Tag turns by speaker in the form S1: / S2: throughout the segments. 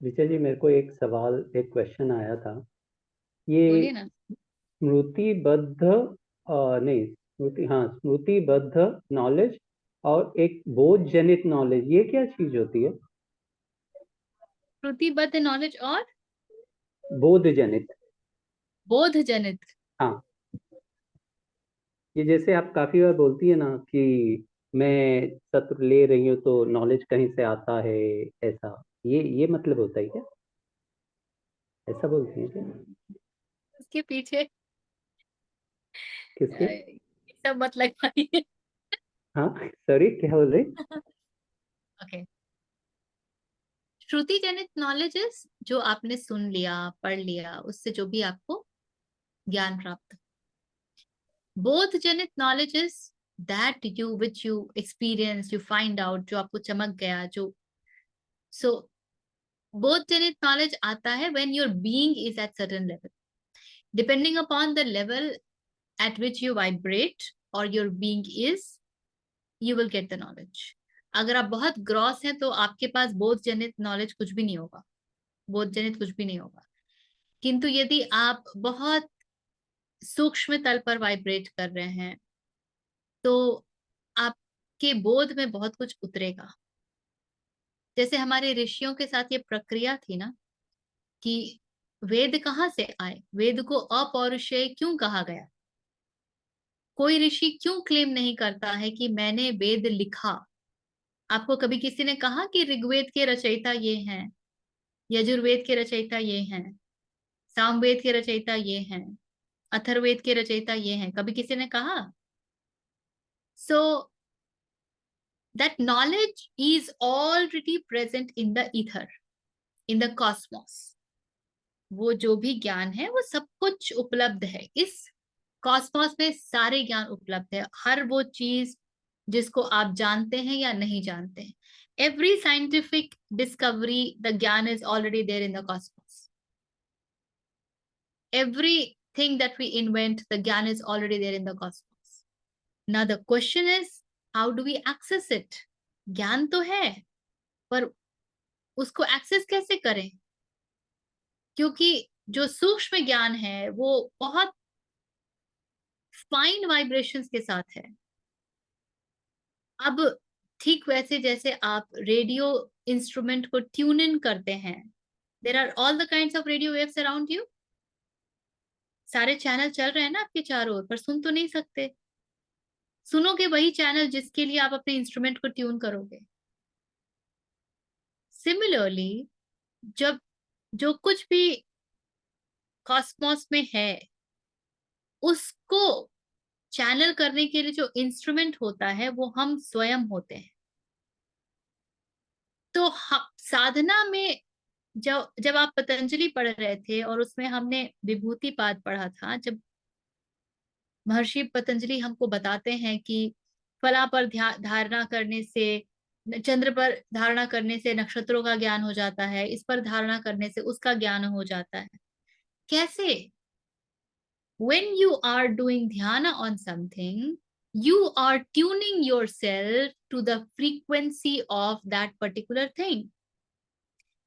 S1: ऋचा जी, मेरे को एक सवाल, एक क्वेश्चन आया था। ये
S2: बोलिए ना।
S1: स्मृतिबद्ध नहीं, स्मृतिबद्ध नॉलेज और एक बोध जनित नॉलेज, ये क्या चीज होती है?
S2: श्रुतिबद्ध नॉलेज और
S1: बोध जनित।
S2: बोध जनित।
S1: हाँ, ये जैसे आप काफी बार बोलती है ना कि मैं सत्र ले रही हूँ तो नॉलेज कहीं से आता है, ऐसा। ये मतलब होता है क्या? ऐसा बोलती है क्या?
S2: उसके पीछे
S1: किसके?
S2: ये सब मत लगाइए।
S1: हाँ, सॉरी, क्या बोल रही?
S2: ओके। श्रुति जनित नॉलेज इज जो आपने सुन लिया, पढ़ लिया, उससे जो भी आपको ज्ञान प्राप्त। बोध जनित knowledge is that you which you experience, you find out, जो आपको चमक गया, जो सो बोध जनित नॉलेज आता है when your being is at certain level, depending upon the level at which you vibrate or your being is, you will get the knowledge. अगर आप बहुत ग्रॉस हैं तो आपके पास बोध जनित नॉलेज कुछ भी नहीं होगा, बोध जनित कुछ भी नहीं होगा। किंतु यदि आप बहुत सूक्ष्म तल पर वाइब्रेट कर रहे हैं तो आपके बोध में बहुत कुछ उतरेगा। जैसे हमारे ऋषियों के साथ ये प्रक्रिया थी ना कि वेद कहाँ से आए, वेद को अपौरुषेय क्यों कहा गया। कोई ऋषि क्यों क्लेम नहीं करता है कि मैंने वेद लिखा। आपको कभी किसी ने कहा कि ऋग्वेद के रचयिता ये हैं, यजुर्वेद के रचयिता ये हैं, सामवेद के रचयिता ये हैं, अथर्ववेद के रचयिता ये हैं? कभी किसी ने कहा? So that knowledge is already present in the ether, in the Cosmos. वो जो भी ज्ञान है वो सब कुछ उपलब्ध है इस कॉस्मोस में, सारे ज्ञान उपलब्ध है। हर वो चीज जिसको आप जानते हैं या नहीं जानते हैं, एवरी साइंटिफिक डिस्कवरी, द ज्ञान is already there in the cosmos. Everything that we invent, the ज्ञान is already there in the cosmos. Now the question is, how do we access it? ज्ञान तो है, पर उसको एक्सेस कैसे करें? क्योंकि जो सूक्ष्म ज्ञान है वो बहुत फाइन वाइब्रेशंस के साथ है। अब ठीक वैसे जैसे आप रेडियो इंस्ट्रूमेंट को ट्यून इन करते हैं, there are all the kinds of radio waves around you. सारे चैनल चल रहे हैं ना आपके चारों ओर, पर सुन तो नहीं सकते। सुनोगे वही चैनल जिसके लिए आप अपने इंस्ट्रूमेंट को ट्यून करोगे। सिमिलरली, जब जो कुछ भी कॉस्मोस में है उसको चैनल करने के लिए जो इंस्ट्रूमेंट होता है वो हम स्वयं होते हैं। तो साधना में जब जब आप पतंजलि पढ़ रहे थे और उसमें हमने विभूति पाद पढ़ा था, जब महर्षि पतंजलि हमको बताते हैं कि फला पर धारणा करने से, चंद्र पर धारणा करने से नक्षत्रों का ज्ञान हो जाता है, इस पर धारणा करने से उसका ज्ञान हो जाता है। कैसे? when you are doing dhyana on something, you are tuning yourself to the frequency of that particular thing,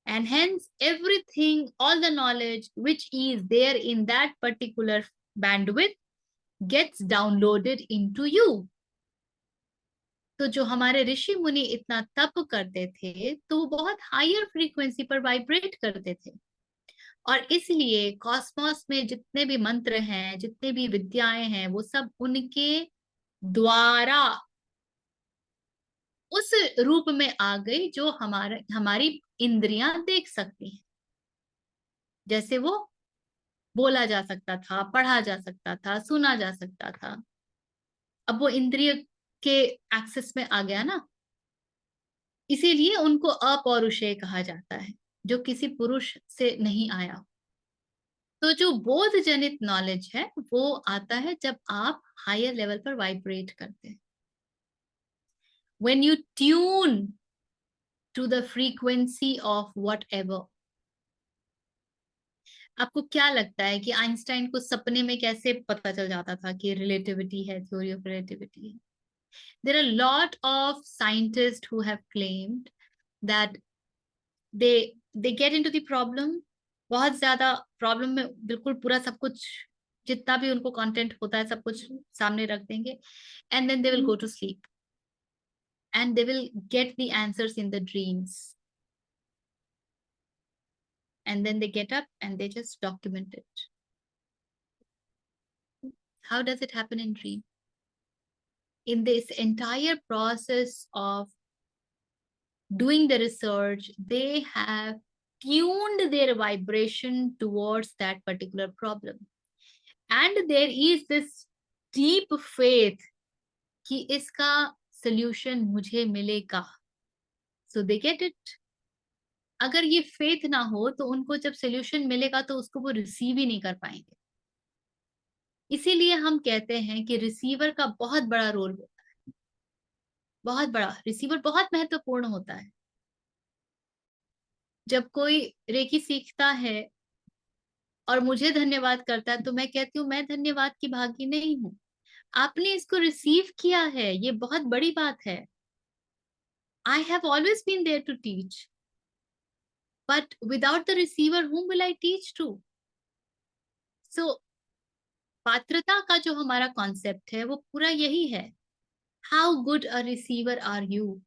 S2: and hence everything, all the knowledge which is there in that particular bandwidth gets downloaded into you. तो जो हमारे ऋषि मुनि इतना तप करते थे तो वो बहुत हायर फ्रीक्वेंसी पर वाइब्रेट करते थे, और इसलिए कॉस्मोस में जितने भी मंत्र हैं, जितने भी विद्याएं हैं, वो सब उनके द्वारा उस रूप में आ गई जो हमारी इंद्रियां देख सकती हैं। जैसे वो बोला जा सकता था, पढ़ा जा सकता था, सुना जा सकता था, अब वो इंद्रिय के एक्सेस में आ गया ना। इसीलिए उनको अपौरुषेय कहा जाता है, जो किसी पुरुष से नहीं आया। तो जो बोध जनित नॉलेज है वो आता है जब आप हायर लेवल पर वाइब्रेट करते हैं, when you tune to the frequency of whatever। आपको क्या लगता है कि आइंस्टाइन को सपने में कैसे पता चल जाता था कि रिलेटिविटी है, थ्योरी ऑफ रिलेटिविटी है? There are lot of scientist who have claimed that they they get into the problem, बहुत ज्यादा प्रॉब्लम में बिल्कुल पूरा सब कुछ जितना भी उनको कंटेंट होता है सब कुछ सामने रख देंगे, and then they will go to sleep and they will get the answers in the dreams, and then they get up and they just document it. How does it happen in dream? In this entire process of doing the research, they have tuned their vibration towards that particular problem, and there is this deep faith कि इसका solution मुझे मिलेगा, so they get it. अगर ये faith ना हो तो उनको जब सोल्यूशन मिलेगा तो उसको वो रिसीव ही नहीं कर पाएंगे। इसीलिए हम कहते हैं कि रिसीवर का बहुत बड़ा रोल होता है, बहुत बड़ा। रिसीवर बहुत महत्वपूर्ण होता है। जब कोई रेकी सीखता है और मुझे धन्यवाद करता है तो मैं कहती हूँ मैं धन्यवाद की भागी नहीं हूँ, आपने इसको रिसीव किया है, ये बहुत बड़ी बात है। I have always been there to teach, but without the receiver whom will I teach to? So पात्रता का जो हमारा कॉन्सेप्ट है वो पूरा यही है, how good a receiver are you,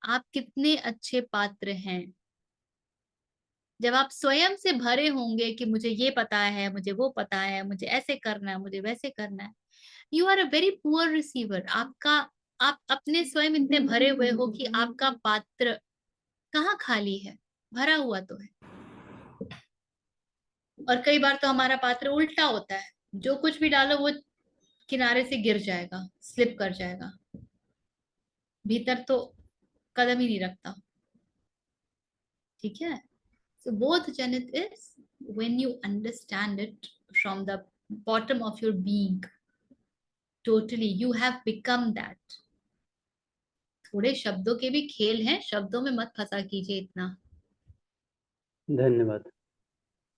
S2: आप कितने अच्छे पात्र हैं। जब आप स्वयं से भरे होंगे कि मुझे ये पता है, मुझे वो पता है, मुझे ऐसे करना है, मुझे वैसे करना है, you are a very poor receiver. आपका, आप अपने स्वयं इतने भरे हुए हो कि आपका पात्र कहाँ खाली है, भरा हुआ तो है। और कई बार तो हमारा पात्र उल्टा होता है, जो कुछ भी डालो वो किनारे से गिर जाएगा, स्लिप कर जाएगा, भीतर तो कदम ही नहीं रखता। ठीक है। So both Janit is when you understand it from the bottom of your being, totally you have become that. थोड़े शब्दों के भी खेल हैं, शब्दों में मत फंसा कीजिए इतना।
S1: धन्यवाद।